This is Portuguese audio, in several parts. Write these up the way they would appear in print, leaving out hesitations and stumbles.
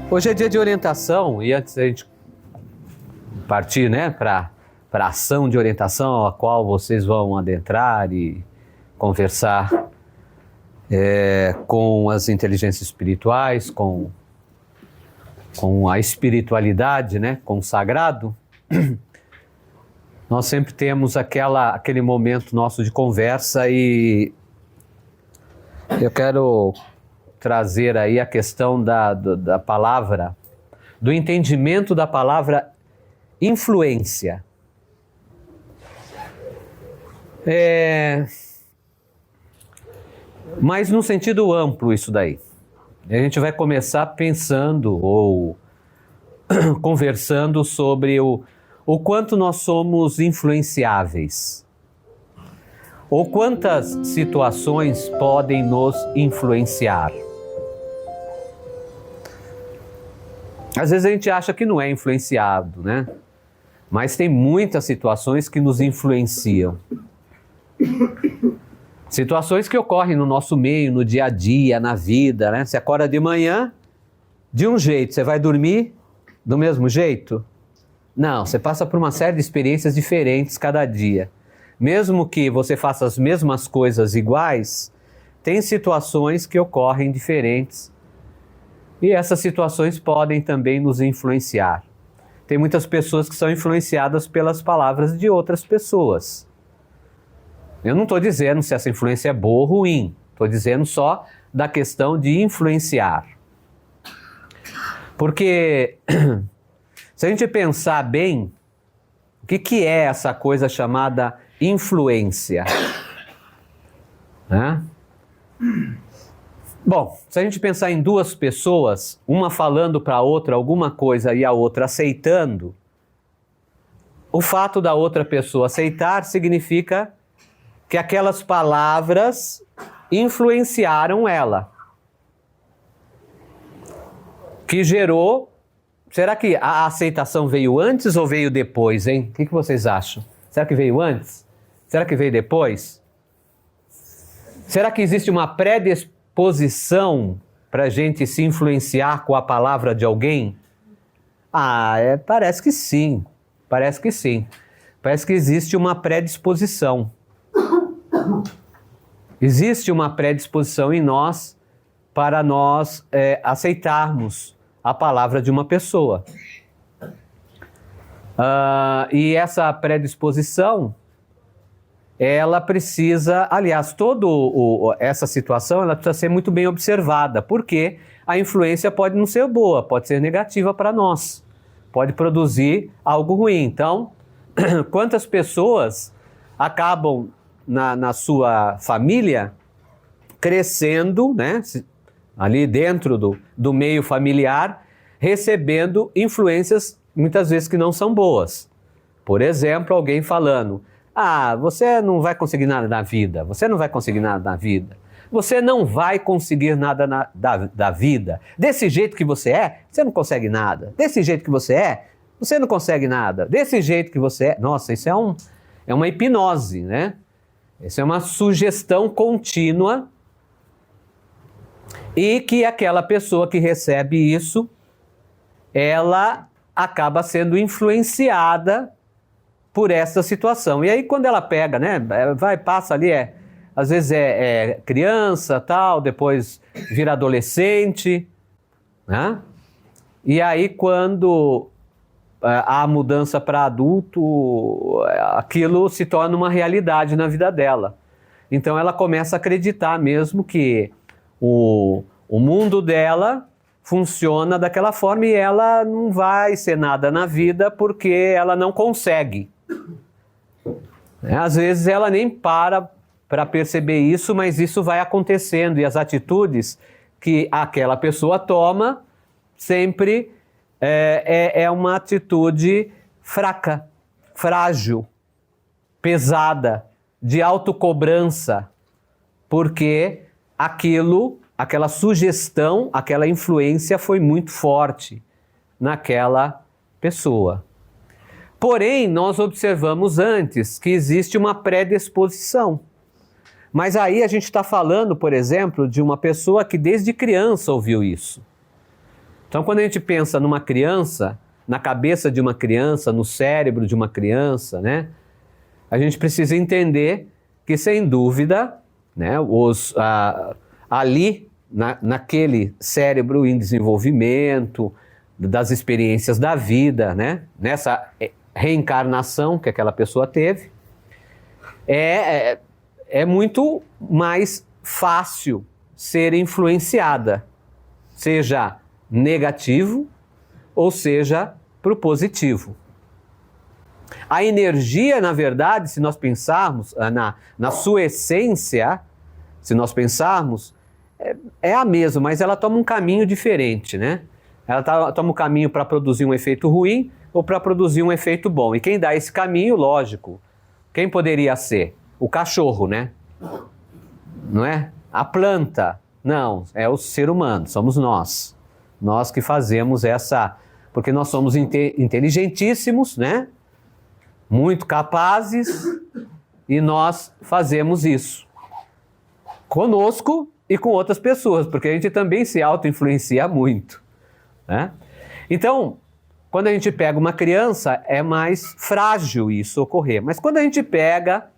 Hoje é dia de orientação e antes da gente partir, né, para a ação de orientação a qual vocês vão adentrar e conversar com as inteligências espirituais, com a espiritualidade, né, com o sagrado, nós sempre temos aquele momento nosso de conversa e eu quero trazer aí a questão da palavra, do entendimento da palavra influência. Mas no sentido amplo isso daí. A gente vai começar pensando ou conversando sobre o quanto nós somos influenciáveis. Ou quantas situações podem nos influenciar. Às vezes a gente acha que não é influenciado, né? Mas tem muitas situações que nos influenciam. Situações que ocorrem no nosso meio, no dia a dia, na vida, né? Você acorda de manhã de um jeito, você vai dormir do mesmo jeito? Não, você passa por uma série de experiências diferentes cada dia. Mesmo que você faça as mesmas coisas iguais, tem situações que ocorrem diferentes. E essas situações podem também nos influenciar. Tem muitas pessoas que são influenciadas pelas palavras de outras pessoas. Eu não estou dizendo se essa influência é boa ou ruim. Estou dizendo só da questão de influenciar. Porque se a gente pensar bem, o que é essa coisa chamada influência? Bom, se a gente pensar em duas pessoas, uma falando para a outra alguma coisa e a outra aceitando, o fato da outra pessoa aceitar significa que aquelas palavras influenciaram ela. Que gerou... Será que a aceitação veio antes ou veio depois, hein? O que vocês acham? Será que veio antes? Será que veio depois? Será que existe uma predisposição para a gente se influenciar com a palavra de alguém? Parece que sim. Parece que sim. Parece que existe uma predisposição. Existe uma predisposição em nós para nós aceitarmos a palavra de uma pessoa. E essa predisposição, ela precisa, aliás, essa situação ela precisa ser muito bem observada, porque a influência pode não ser boa, pode ser negativa para nós, pode produzir algo ruim. Então, quantas pessoas acabam na sua família crescendo, né, ali dentro do meio familiar, recebendo influências muitas vezes que não são boas. Por exemplo, alguém falando: você não vai conseguir nada na vida, você não vai conseguir nada na vida, você não vai conseguir nada da vida. Desse jeito que você é, você não consegue nada. Desse jeito que você é, você não consegue nada. Desse jeito que você é... Nossa, isso é uma hipnose, né? Isso é uma sugestão contínua e que aquela pessoa que recebe isso, ela acaba sendo influenciada por essa situação. E aí quando ela pega, né, passa ali, às vezes é criança, tal, depois vira adolescente, né? E aí quando há mudança para adulto, aquilo se torna uma realidade na vida dela. Então ela começa a acreditar mesmo que o mundo dela funciona daquela forma e ela não vai ser nada na vida porque ela não consegue. Às vezes ela nem para perceber isso, mas isso vai acontecendo e as atitudes que aquela pessoa toma sempre é uma atitude fraca, frágil, pesada, de autocobrança, porque aquela sugestão, aquela influência foi muito forte naquela pessoa. Porém, nós observamos antes que existe uma predisposição. Mas aí a gente está falando, por exemplo, de uma pessoa que desde criança ouviu isso. Então, quando a gente pensa numa criança, na cabeça de uma criança, no cérebro de uma criança, né, a gente precisa entender que, sem dúvida, né, ali, naquele cérebro em desenvolvimento, das experiências da vida, né, nessa reencarnação que aquela pessoa teve, é muito mais fácil ser influenciada, seja negativo ou seja para o positivo. A energia, na verdade, se nós pensarmos na sua essência, se nós pensarmos, é a mesma, mas ela toma um caminho diferente, né? Ela toma um caminho para produzir um efeito ruim ou para produzir um efeito bom. E quem dá esse caminho, lógico, quem poderia ser? O cachorro, né? Não é? A planta? Não, é o ser humano, somos nós. Nós que fazemos essa... Porque nós somos inteligentíssimos, né? Muito capazes, e nós fazemos isso conosco e com outras pessoas, porque a gente também se auto-influencia muito, né? Então, quando a gente pega uma criança, é mais frágil isso ocorrer. Mas quando a gente pega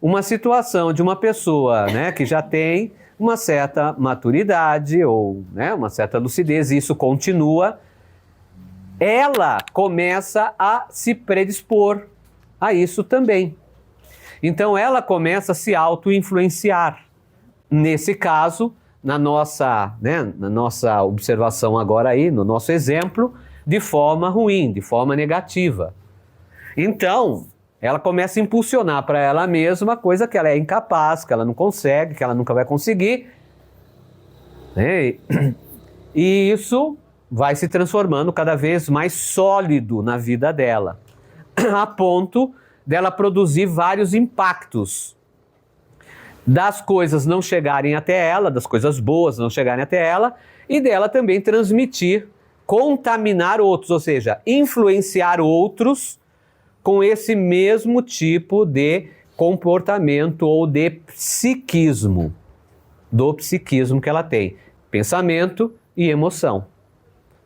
uma situação de uma pessoa, né, que já tem uma certa maturidade ou, né, uma certa lucidez, e isso continua, ela começa a se predispor a isso também. Então ela começa a se auto-influenciar. Nesse caso, na nossa observação agora aí, no nosso exemplo, de forma ruim, de forma negativa. Então, ela começa a impulsionar para ela mesma coisa que ela é incapaz, que ela não consegue, que ela nunca vai conseguir. Né? E isso vai se transformando cada vez mais sólido na vida dela, a ponto dela produzir vários impactos, das coisas não chegarem até ela, das coisas boas não chegarem até ela, e dela também transmitir, contaminar outros, ou seja, influenciar outros com esse mesmo tipo de comportamento ou de psiquismo, do psiquismo que ela tem, pensamento e emoção.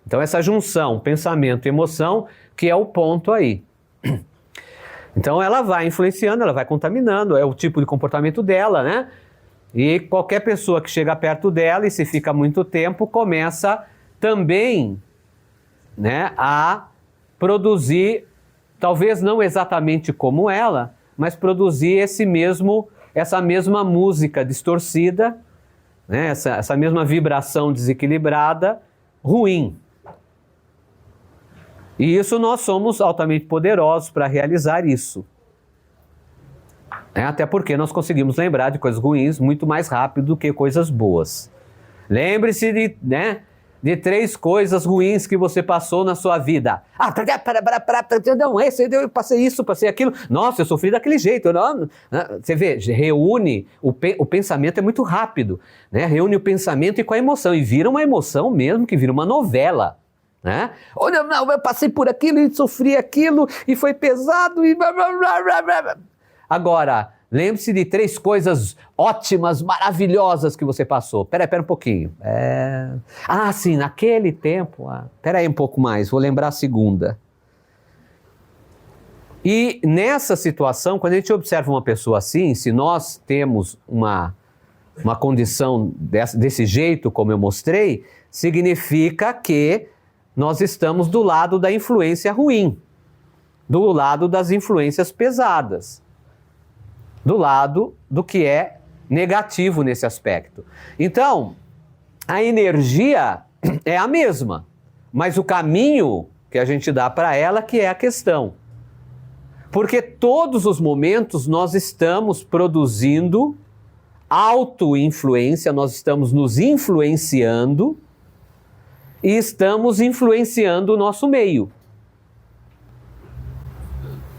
Então essa junção, pensamento e emoção, que é o ponto aí. Então ela vai influenciando, ela vai contaminando, é o tipo de comportamento dela, né? E qualquer pessoa que chega perto dela e se fica muito tempo, começa também, né, a produzir, talvez não exatamente como ela, mas produzir essa mesma música distorcida, né, essa mesma vibração desequilibrada, ruim. E isso nós somos altamente poderosos para realizar isso. Até porque nós conseguimos lembrar de coisas ruins muito mais rápido do que coisas boas. Lembre-se de 3 coisas ruins que você passou na sua vida. Não, eu passei isso, passei aquilo. Nossa, eu sofri daquele jeito. Não. Você vê, reúne, o pensamento é muito rápido, né? Reúne o pensamento com a emoção, e vira uma emoção mesmo, que vira uma novela. Né? Olha, não, eu passei por aquilo e sofri aquilo e foi pesado e... Agora, lembre-se de 3 coisas ótimas, maravilhosas que você passou. Pera um pouquinho. Sim, naquele tempo... Pera aí um pouco mais, vou lembrar a segunda. E nessa situação, quando a gente observa uma pessoa assim, se nós temos uma condição desse jeito, como eu mostrei, significa que nós estamos do lado da influência ruim, do lado das influências pesadas, do lado do que é negativo nesse aspecto. Então, a energia é a mesma, mas o caminho que a gente dá para ela que é a questão. Porque todos os momentos nós estamos produzindo auto-influência, nós estamos nos influenciando e estamos influenciando o nosso meio.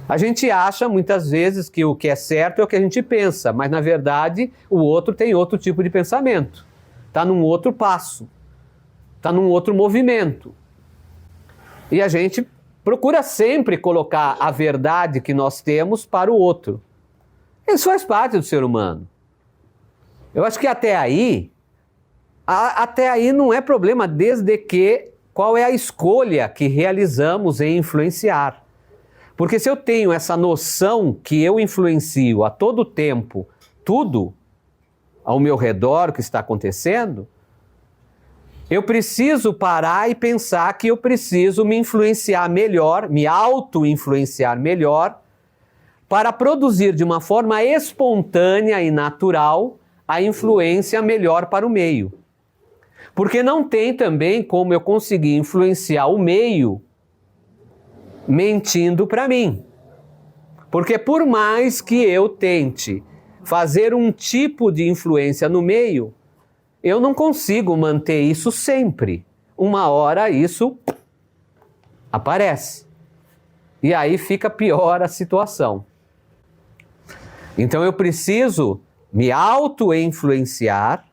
A gente acha muitas vezes que o que é certo é o que a gente pensa, mas na verdade o outro tem outro tipo de pensamento, está num outro passo, está num outro movimento. E a gente procura sempre colocar a verdade que nós temos para o outro. Isso faz parte do ser humano. Eu acho que até aí não é problema, desde que qual é a escolha que realizamos em influenciar. Porque se eu tenho essa noção que eu influencio a todo tempo tudo ao meu redor, o que está acontecendo, eu preciso parar e pensar que eu preciso me influenciar melhor, me auto-influenciar melhor, para produzir de uma forma espontânea e natural a influência melhor para o meio. Porque não tem também como eu conseguir influenciar o meio mentindo para mim. Porque por mais que eu tente fazer um tipo de influência no meio, eu não consigo manter isso sempre. Uma hora isso aparece. E aí fica pior a situação. Então eu preciso me auto-influenciar,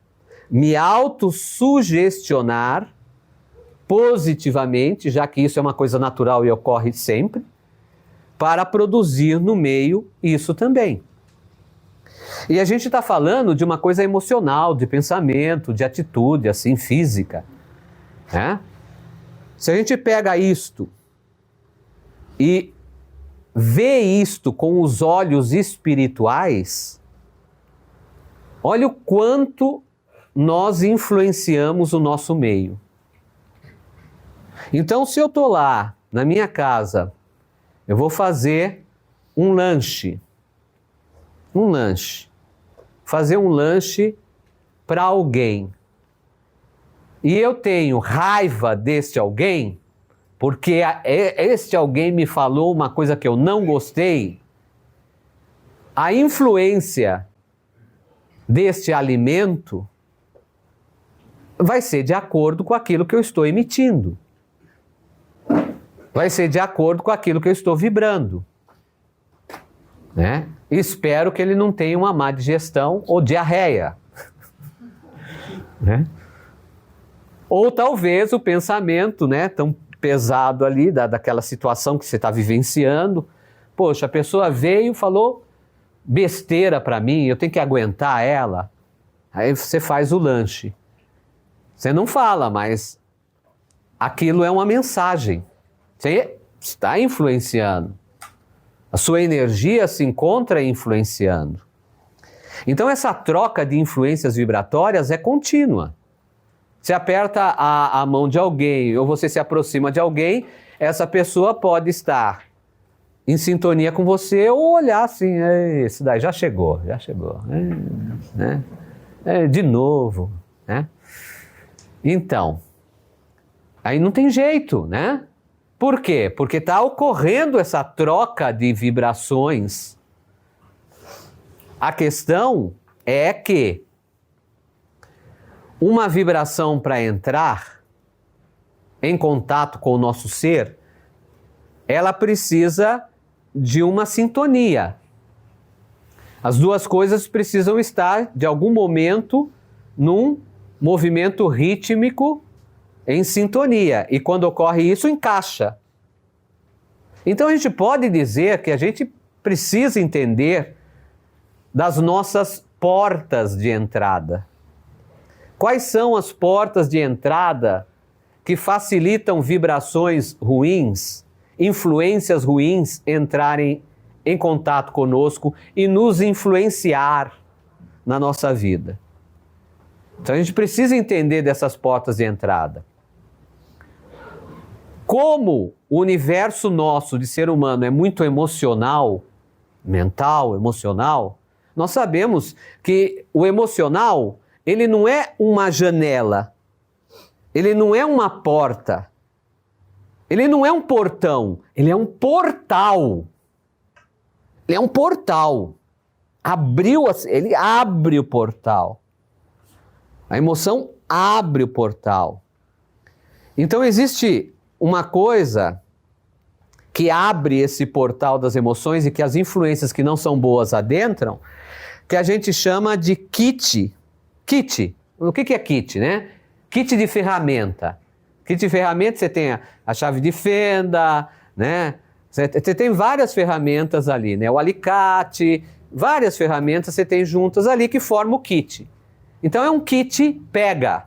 me auto-sugestionar positivamente, já que isso é uma coisa natural e ocorre sempre, para produzir no meio isso também. E a gente está falando de uma coisa emocional, de pensamento, de atitude, assim, física, né? Se a gente pega isto e vê isto com os olhos espirituais, olha o quanto nós influenciamos o nosso meio. Então, se eu estou lá na minha casa, eu vou fazer um lanche. Fazer um lanche para alguém. E eu tenho raiva deste alguém, porque este alguém me falou uma coisa que eu não gostei. A influência deste alimento vai ser de acordo com aquilo que eu estou emitindo. Vai ser de acordo com aquilo que eu estou vibrando, né? Espero que ele não tenha uma má digestão ou diarreia, né? Ou talvez o pensamento, né, tão pesado ali, daquela situação que você está vivenciando. Poxa, a pessoa veio, falou besteira para mim, eu tenho que aguentar ela. Aí você faz o lanche. Você não fala, mas aquilo é uma mensagem. Você está influenciando. A sua energia se encontra influenciando. Então essa troca de influências vibratórias é contínua. Você aperta a mão de alguém ou você se aproxima de alguém, essa pessoa pode estar em sintonia com você ou olhar assim, esse daí já chegou, né? De novo, né? Então, aí não tem jeito, né? Por quê? Porque está ocorrendo essa troca de vibrações. A questão é que uma vibração para entrar em contato com o nosso ser, ela precisa de uma sintonia. As duas coisas precisam estar, de algum momento, num movimento rítmico em sintonia. E quando ocorre isso, encaixa. Então a gente pode dizer que a gente precisa entender das nossas portas de entrada. Quais são as portas de entrada que facilitam vibrações ruins, influências ruins entrarem em contato conosco e nos influenciar na nossa vida? Então a gente precisa entender dessas portas de entrada. Como o universo nosso de ser humano é muito emocional, mental, emocional, nós sabemos que o emocional, ele não é uma janela, ele não é uma porta, ele não é um portão, ele é um portal. Ele é um portal. Ele abre o portal. A emoção abre o portal. Então existe uma coisa que abre esse portal das emoções e que as influências que não são boas adentram, que a gente chama de kit. Kit. O que é kit, né? Kit de ferramenta. Kit de ferramenta, você tem a chave de fenda, né? Você tem várias ferramentas ali, né? O alicate, várias ferramentas você tem juntas ali que formam o kit. Então é um kit pega.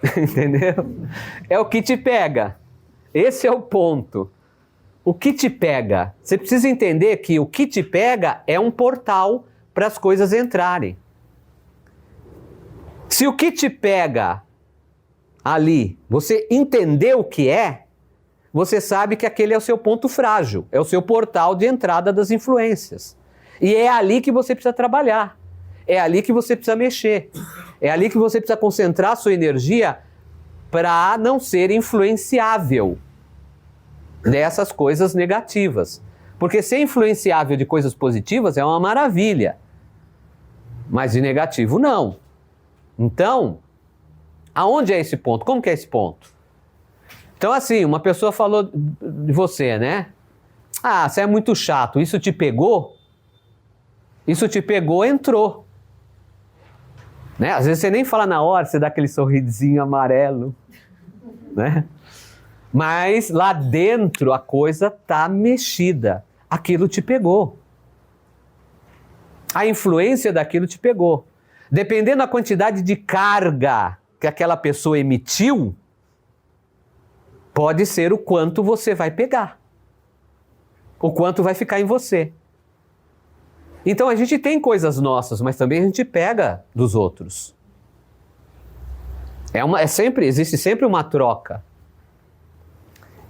Entendeu? É o que te pega. Esse é o ponto. O que te pega? Você precisa entender que o que te pega é um portal para as coisas entrarem. Se o que te pega ali, você entender o que é, você sabe que aquele é o seu ponto frágil, é o seu portal de entrada das influências. E é ali que você precisa trabalhar, é ali que você precisa mexer, é ali que você precisa concentrar a sua energia para não ser influenciável dessas coisas negativas. Porque ser influenciável de coisas positivas é uma maravilha, mas de negativo não. Então, aonde é esse ponto? Como que é esse ponto? Então, assim, uma pessoa falou de você, né? Ah, você é muito chato, isso te pegou? Isso te pegou, entrou. Né? Às vezes você nem fala na hora, você dá aquele sorrisinho amarelo, né? Mas lá dentro a coisa tá mexida. Aquilo te pegou. A influência daquilo te pegou. Dependendo da quantidade de carga que aquela pessoa emitiu, pode ser o quanto você vai pegar. O quanto vai ficar em você. Então a gente tem coisas nossas, mas também a gente pega dos outros. Existe sempre uma troca.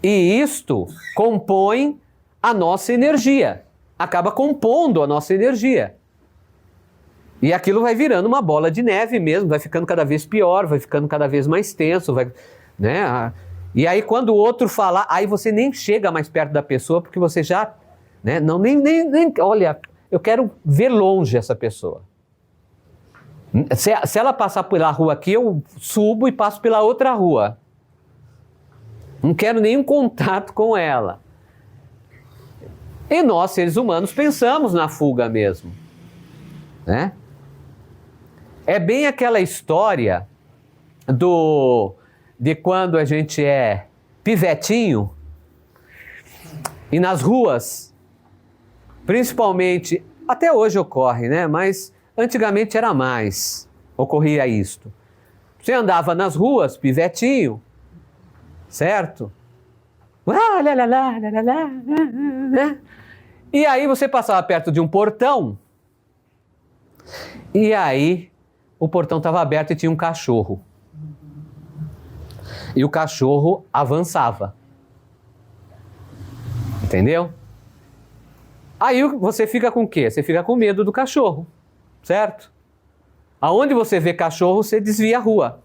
E isto compõe a nossa energia. Acaba compondo a nossa energia. E aquilo vai virando uma bola de neve mesmo, vai ficando cada vez pior, vai ficando cada vez mais tenso, né? E aí quando o outro falar, aí você nem chega mais perto da pessoa, porque você já, né? Não, nem, olha, eu quero ver longe essa pessoa. Se ela passar pela rua aqui, eu subo e passo pela outra rua. Não quero nenhum contato com ela. E nós, seres humanos, pensamos na fuga mesmo, né? É bem aquela história de quando a gente é pivetinho e nas ruas, principalmente, até hoje ocorre, né? Mas antigamente era mais, ocorria isto. Você andava nas ruas, pivetinho, certo? E aí você passava perto de um portão, e aí o portão estava aberto e tinha um cachorro. E o cachorro avançava. Entendeu? Aí você fica com o quê? Você fica com medo do cachorro, certo? Aonde você vê cachorro, você desvia a rua.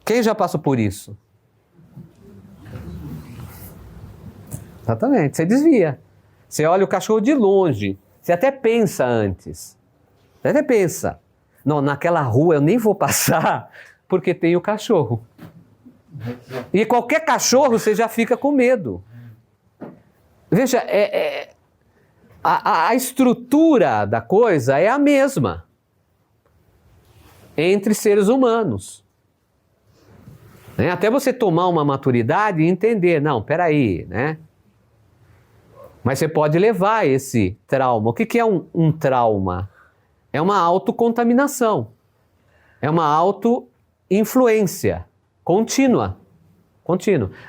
Quem já passou por isso? Exatamente, você desvia. Você olha o cachorro de longe. Você até pensa antes. Você até pensa. Não, naquela rua eu nem vou passar porque tem o cachorro. E qualquer cachorro você já fica com medo. Veja, a estrutura da coisa é a mesma entre seres humanos. Né? Até você tomar uma maturidade e entender, não, peraí, né? Mas você pode levar esse trauma. O que é um trauma? É uma autocontaminação. É uma auto-influência contínua.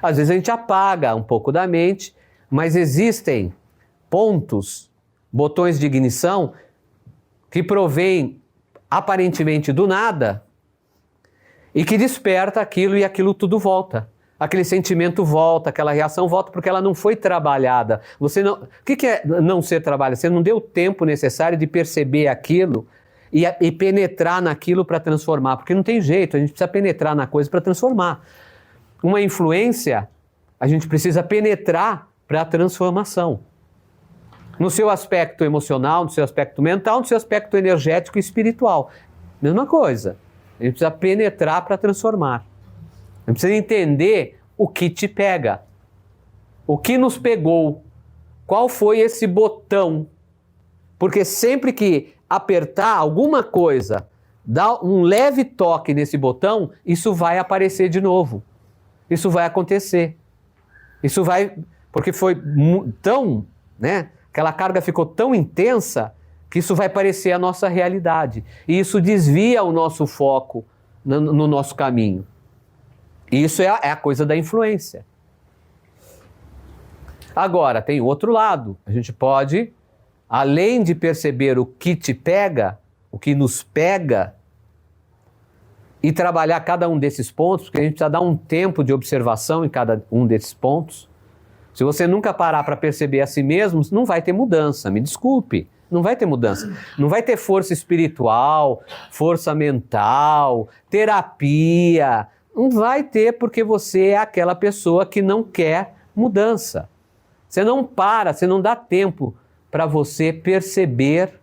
Às vezes a gente apaga um pouco da mente, mas existem pontos, botões de ignição, que provêm aparentemente do nada e que desperta aquilo e aquilo tudo volta. Aquele sentimento volta, aquela reação volta porque ela não foi trabalhada. O que é não ser trabalhada? Você não deu o tempo necessário de perceber aquilo e penetrar naquilo para transformar, porque não tem jeito, a gente precisa penetrar na coisa para transformar. Uma influência, a gente precisa penetrar para a transformação. No seu aspecto emocional, no seu aspecto mental, no seu aspecto energético e espiritual. Mesma coisa. A gente precisa penetrar para transformar. A gente precisa entender o que te pega. O que nos pegou. Qual foi esse botão? Porque sempre que apertar alguma coisa, dar um leve toque nesse botão, isso vai aparecer de novo. Isso vai acontecer. Isso vai... Porque foi tão... né? Aquela carga ficou tão intensa que isso vai parecer a nossa realidade. E isso desvia o nosso foco no nosso caminho. Isso é a coisa da influência. Agora, tem o outro lado. A gente pode, além de perceber o que te pega, o que nos pega, e trabalhar cada um desses pontos, porque a gente precisa dar um tempo de observação em cada um desses pontos. Se você nunca parar para perceber a si mesmo, não vai ter mudança, me desculpe. Não vai ter mudança. Não vai ter força espiritual, força mental, terapia. Não vai ter, porque você é aquela pessoa que não quer mudança. Você não para, você não dá tempo para você perceber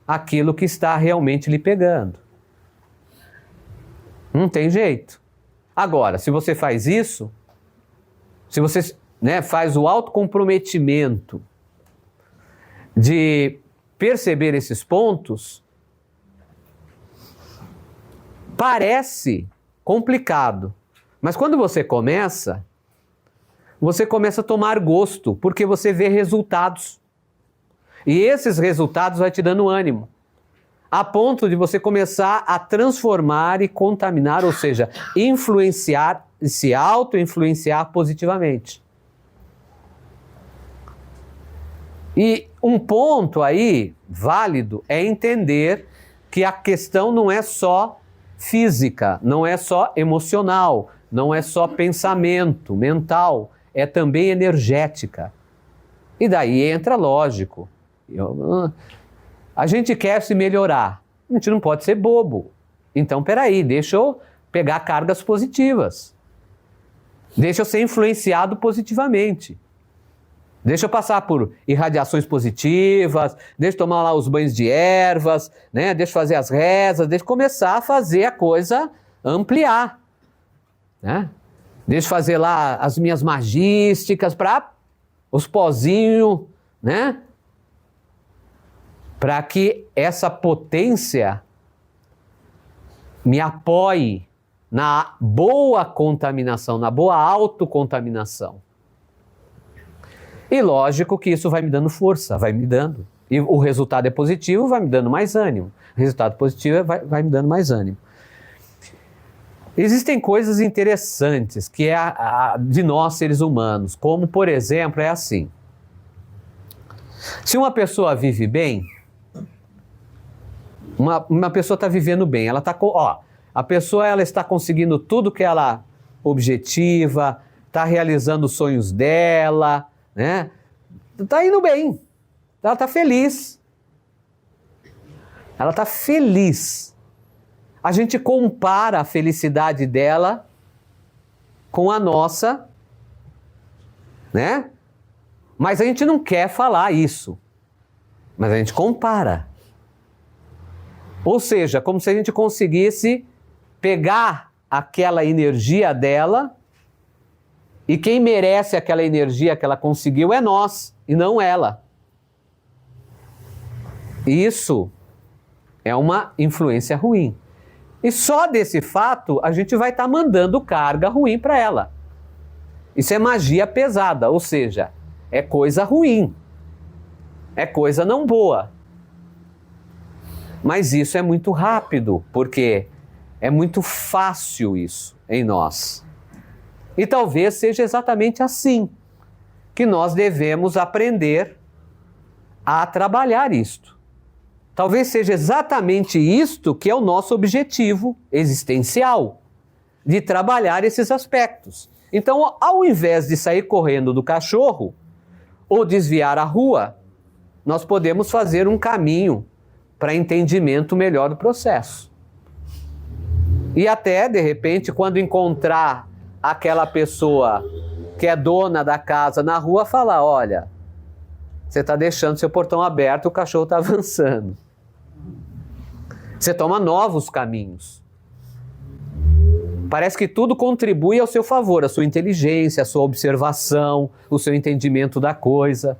aquilo que está realmente lhe pegando. Não tem jeito. Agora, se você faz isso, se você, faz o autocomprometimento de perceber esses pontos, parece complicado. Mas quando você começa a tomar gosto, porque você vê resultados. E esses resultados vai te dando ânimo, a ponto de você começar a transformar e contaminar, ou seja, influenciar, se auto-influenciar positivamente. E um ponto aí válido é entender que a questão não é só física, não é só emocional, não é só pensamento, mental, é também energética. E daí entra lógico. A gente quer se melhorar, a gente não pode ser bobo. Então, peraí, deixa eu pegar cargas positivas. Deixa eu ser influenciado positivamente. Deixa eu passar por irradiações positivas, deixa eu tomar lá os banhos de ervas, deixa eu fazer as rezas, deixa eu começar a fazer a coisa ampliar. Deixa eu fazer lá as minhas magísticas para os pozinhos, para que essa potência me apoie na boa contaminação, na boa autocontaminação. E lógico que isso vai me dando força, vai me dando. E o resultado é positivo, vai me dando mais ânimo. O resultado positivo vai me dando mais ânimo. Existem coisas interessantes que é de nós, seres humanos, como, por exemplo, é assim. Se uma pessoa vive bem, uma pessoa está vivendo bem, ela está, a pessoa ela está conseguindo tudo que ela objetiva, está realizando os sonhos dela, está indo bem, ela está feliz. Ela está feliz. A gente compara a felicidade dela com a nossa, Mas a gente não quer falar isso. Mas a gente compara. Ou seja, como se a gente conseguisse pegar aquela energia dela e quem merece aquela energia que ela conseguiu é nós e não ela. Isso é uma influência ruim. E só desse fato a gente vai estar mandando carga ruim para ela. Isso é magia pesada, ou seja, é coisa ruim. É coisa não boa. Mas isso é muito rápido, porque é muito fácil isso em nós. E talvez seja exatamente assim que nós devemos aprender a trabalhar isto. Talvez seja exatamente isto que é o nosso objetivo existencial, de trabalhar esses aspectos. Então, ao invés de sair correndo do cachorro ou desviar a rua, nós podemos fazer um caminho para entendimento melhor do processo. E até, de repente, quando encontrar aquela pessoa que é dona da casa na rua, falar, olha, você está deixando seu portão aberto, o cachorro está avançando. Você toma novos caminhos. Parece que tudo contribui ao seu favor, a sua inteligência, a sua observação, o seu entendimento da coisa.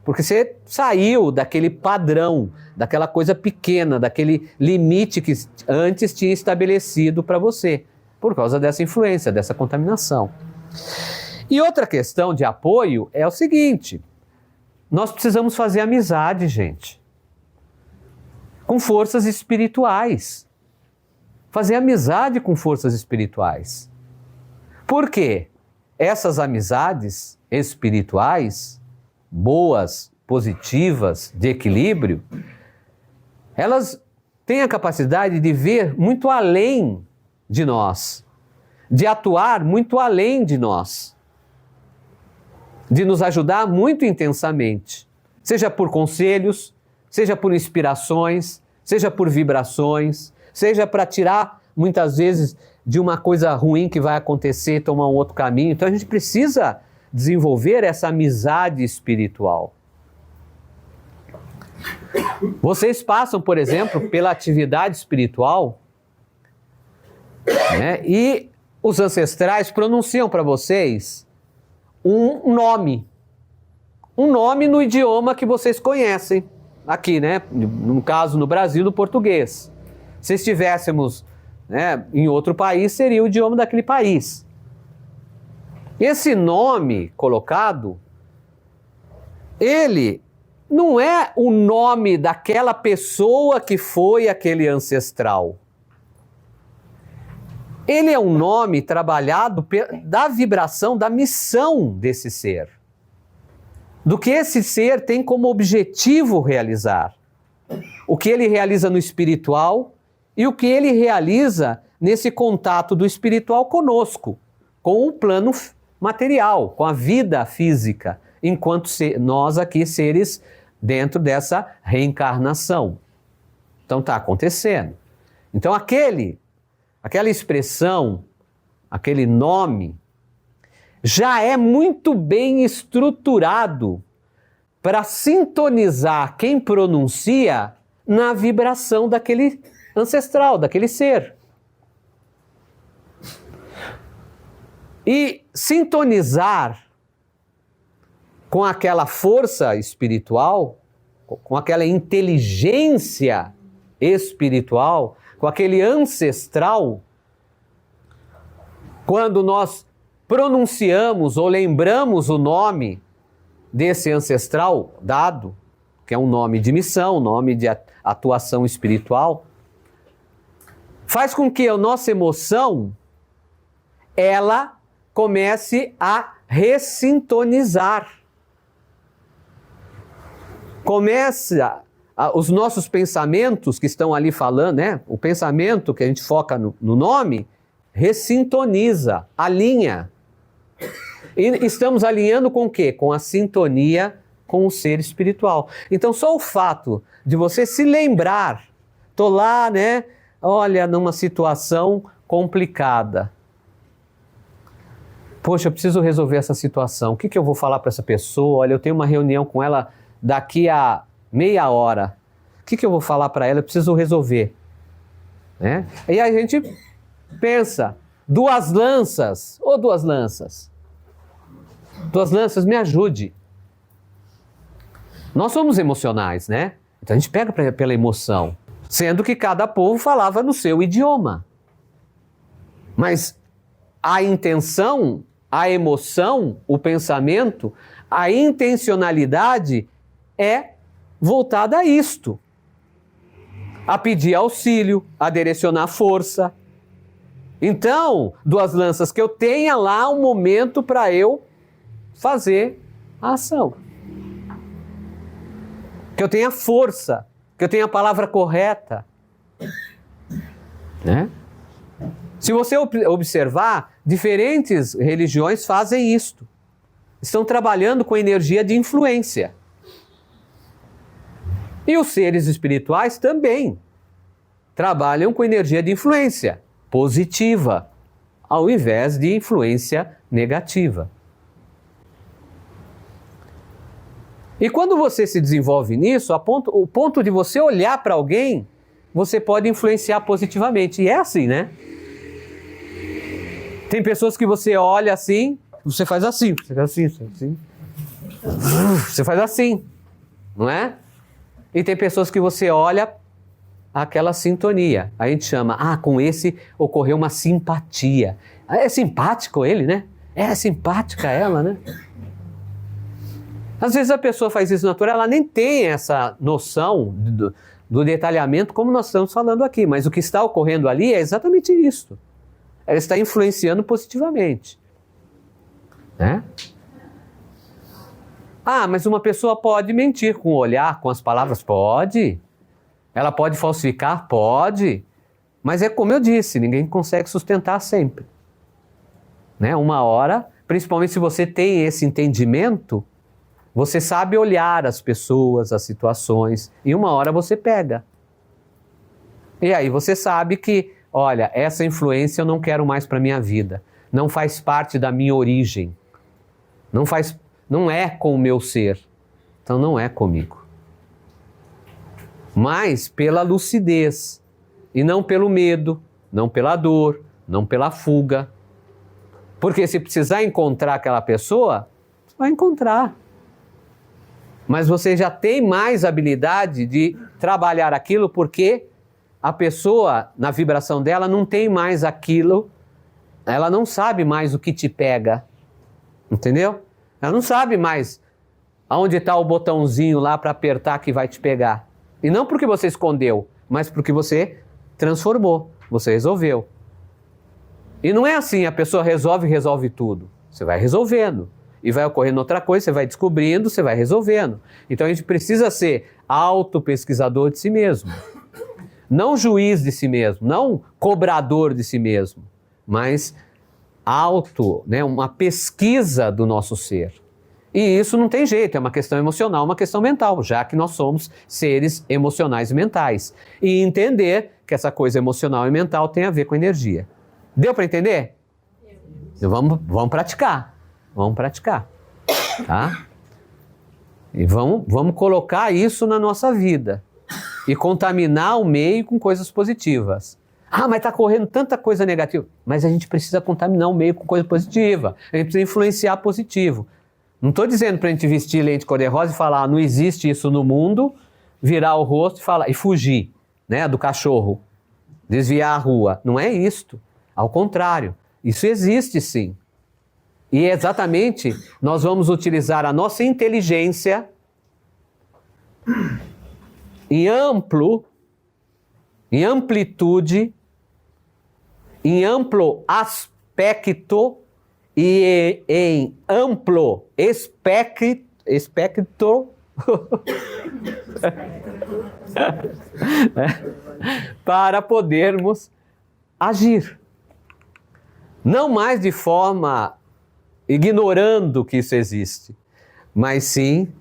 Porque você saiu daquele padrão, daquela coisa pequena, daquele limite que antes tinha estabelecido para você, por causa dessa influência, dessa contaminação. E outra questão de apoio é o seguinte, nós precisamos fazer amizade, gente, com forças espirituais. Fazer amizade com forças espirituais. Por quê? Essas amizades espirituais, boas, positivas, de equilíbrio, elas têm a capacidade de ver muito além de nós, de atuar muito além de nós, de nos ajudar muito intensamente, seja por conselhos, seja por inspirações, seja por vibrações, seja para tirar, muitas vezes, de uma coisa ruim que vai acontecer, tomar um outro caminho. Então a gente precisa desenvolver essa amizade espiritual. Vocês passam, por exemplo, pela atividade espiritual, né, e os ancestrais pronunciam para vocês um nome no idioma que vocês conhecem, aqui, né, no caso no Brasil, do português. Se estivéssemos, né, em outro país, seria o idioma daquele país. Esse nome colocado, ele não é o nome daquela pessoa que foi aquele ancestral. Ele é um nome trabalhado da vibração, da missão desse ser. Do que esse ser tem como objetivo realizar. O que ele realiza no espiritual e o que ele realiza nesse contato do espiritual conosco, com o plano material, com a vida física, enquanto nós aqui seres dentro dessa reencarnação. Então está acontecendo. Então aquela expressão, aquele nome, já é muito bem estruturado para sintonizar quem pronuncia na vibração daquele ancestral, daquele ser. E sintonizar com aquela força espiritual, com aquela inteligência espiritual, com aquele ancestral, quando nós pronunciamos ou lembramos o nome desse ancestral dado, que é um nome de missão, nome de atuação espiritual, faz com que a nossa emoção, ela comece a ressintonizar. Começa os nossos pensamentos que estão ali falando, né? O pensamento que a gente foca no nome, ressintoniza, alinha. E estamos alinhando com o quê? Com a sintonia com o ser espiritual. Então só o fato de você se lembrar, tô lá, né? Olha, numa situação complicada. Poxa, eu preciso resolver essa situação. O que eu vou falar para essa pessoa? Olha, eu tenho uma reunião com ela daqui a meia hora. O que eu vou falar para ela? Eu preciso resolver. Né? E aí a gente pensa, duas lanças. Duas lanças, me ajude. Nós somos emocionais, né? Então a gente pega pela emoção. Sendo que cada povo falava no seu idioma. Mas a intenção, a emoção, o pensamento, a intencionalidade é voltada a isto. A pedir auxílio, a direcionar força. Então, duas lanças, que eu tenha lá um momento para eu fazer a ação. Que eu tenha força, que eu tenha a palavra correta. Né? Se você observar, diferentes religiões fazem isto. Estão trabalhando com energia de influência. E os seres espirituais também trabalham com energia de influência positiva, ao invés de influência negativa. E quando você se desenvolve nisso, o ponto de você olhar para alguém, você pode influenciar positivamente. E é assim, né? Tem pessoas que você olha assim, você faz assim, você faz assim, você faz assim, não é? E tem pessoas que você olha aquela sintonia. A gente chama, com esse ocorreu uma simpatia. É simpático ele, né? É simpática ela, né? Às vezes a pessoa faz isso natural, ela nem tem essa noção do detalhamento como nós estamos falando aqui, mas o que está ocorrendo ali é exatamente isso. ela está influenciando positivamente. Né? Ah, mas uma pessoa pode mentir com o olhar, com as palavras? Pode. Ela pode falsificar? Pode. Mas é como eu disse, ninguém consegue sustentar sempre. Né? Uma hora, principalmente se você tem esse entendimento, você sabe olhar as pessoas, as situações, e uma hora você pega. E aí você sabe que, olha, essa influência eu não quero mais para a minha vida. Não faz parte da minha origem. Não é com o meu ser. Então não é comigo. Mas pela lucidez. E não pelo medo, não pela dor, não pela fuga. Porque se precisar encontrar aquela pessoa, você vai encontrar. Mas você já tem mais habilidade de trabalhar aquilo porque a pessoa, na vibração dela, não tem mais aquilo, ela não sabe mais o que te pega. Entendeu? Ela não sabe mais aonde está o botãozinho lá para apertar que vai te pegar. E não porque você escondeu, mas porque você transformou, você resolveu. E não é assim, a pessoa resolve tudo. Você vai resolvendo. E vai ocorrendo outra coisa, você vai descobrindo, você vai resolvendo. Então a gente precisa ser autopesquisador de si mesmo. Não juiz de si mesmo, não cobrador de si mesmo, mas uma pesquisa do nosso ser. E isso não tem jeito, é uma questão emocional, uma questão mental, já que nós somos seres emocionais e mentais. E entender que essa coisa emocional e mental tem a ver com energia. Deu para entender? Então vamos praticar. Vamos praticar. Tá? E vamos colocar isso na nossa vida. E contaminar o meio com coisas positivas. Ah, mas está correndo tanta coisa negativa. Mas a gente precisa contaminar o meio com coisa positiva. A gente precisa influenciar positivo. Não estou dizendo para a gente vestir lente cor-de-rosa e falar, não existe isso no mundo, virar o rosto e fugir, né, do cachorro, desviar a rua. Não é isto. Ao contrário, isso existe sim. E exatamente nós vamos utilizar a nossa inteligência em amplitude, em amplo aspecto e em amplo espectro para podermos agir. Não mais de forma ignorando que isso existe, mas sim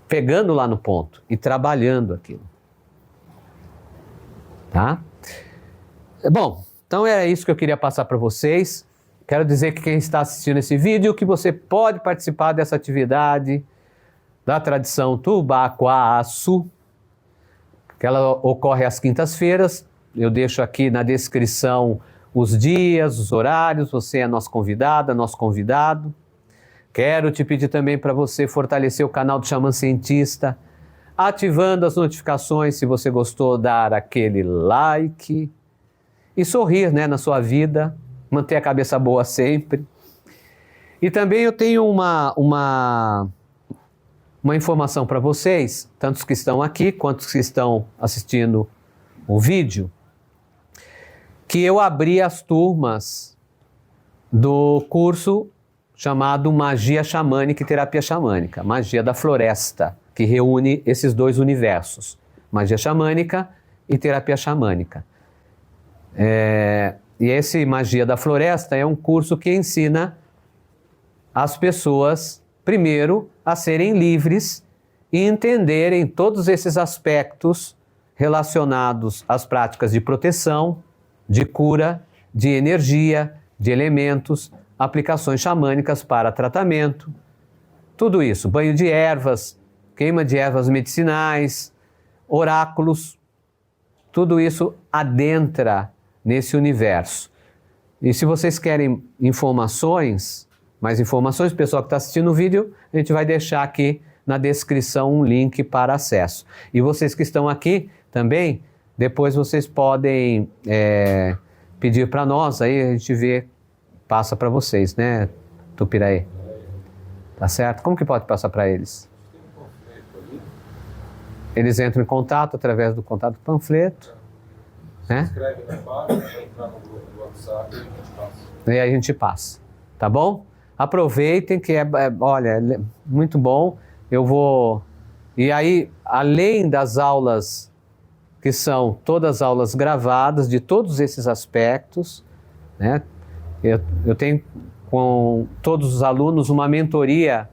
pegando lá no ponto e trabalhando aquilo. Tá? Bom, então era isso que eu queria passar para vocês. Quero dizer que quem está assistindo esse vídeo, que você pode participar dessa atividade da tradição Tubacuaçu, que ela ocorre às quintas-feiras. Eu deixo aqui na descrição os dias, os horários, você é nosso convidada, nosso convidado. Quero te pedir também para você fortalecer o canal do Xamã Cientista, ativando as notificações, se você gostou, dar aquele like e sorrir, né, na sua vida, manter a cabeça boa sempre. E também eu tenho uma informação para vocês, tantos que estão aqui quanto que estão assistindo o vídeo, que eu abri as turmas do curso chamado Magia Xamânica e Terapia Xamânica, Magia da Floresta, que reúne esses dois universos, Magia Xamânica e Terapia Xamânica. E esse Magia da Floresta é um curso que ensina as pessoas, primeiro, a serem livres e entenderem todos esses aspectos relacionados às práticas de proteção, de cura, de energia, de elementos, aplicações xamânicas para tratamento, tudo isso, banho de ervas, queima de ervas medicinais, oráculos, tudo isso adentra nesse universo. E se vocês querem mais informações, o pessoal que está assistindo o vídeo, a gente vai deixar aqui na descrição um link para acesso. E vocês que estão aqui também, depois vocês podem pedir para nós, aí a gente passa para vocês, né, Tupiraí? Tá certo? Como que pode passar para eles? Eles entram em contato através do contato do panfleto. né? Escreve na página, vai entrar no grupo do WhatsApp e a gente passa. E aí a gente passa, tá bom? Aproveitem que olha, é muito bom. Eu vou... E aí, além das aulas, que são todas aulas gravadas de todos esses aspectos, né? Eu tenho com todos os alunos uma mentoria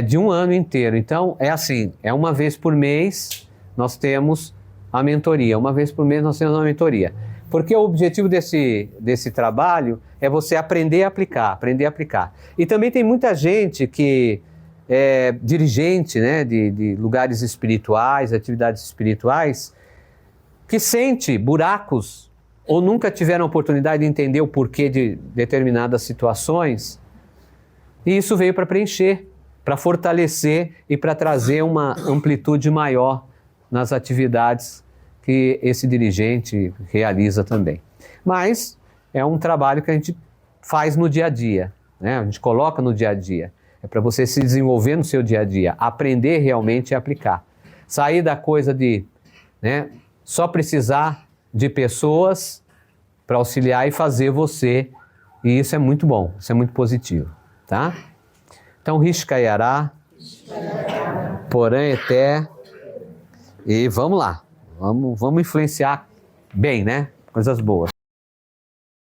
de um ano inteiro. Então, é assim, é uma vez por mês nós temos a mentoria. Uma vez por mês nós temos a mentoria. Porque o objetivo desse trabalho é você aprender a aplicar, aprender a aplicar. E também tem muita gente que é dirigente, né, de lugares espirituais, atividades espirituais, que sente buracos ou nunca tiveram a oportunidade de entender o porquê de determinadas situações. E isso veio para preencher, para fortalecer e para trazer uma amplitude maior nas atividades que esse dirigente realiza também. Mas é um trabalho que a gente faz no dia a dia, né? A gente coloca no dia a dia. É para você se desenvolver no seu dia a dia, aprender realmente a aplicar. Sair da coisa de, né, só precisar de pessoas para auxiliar e fazer você. E isso é muito bom, isso é muito positivo, tá? Então, Rishkayará, Porã Eté, e vamos lá. Vamos influenciar bem, né? Coisas boas.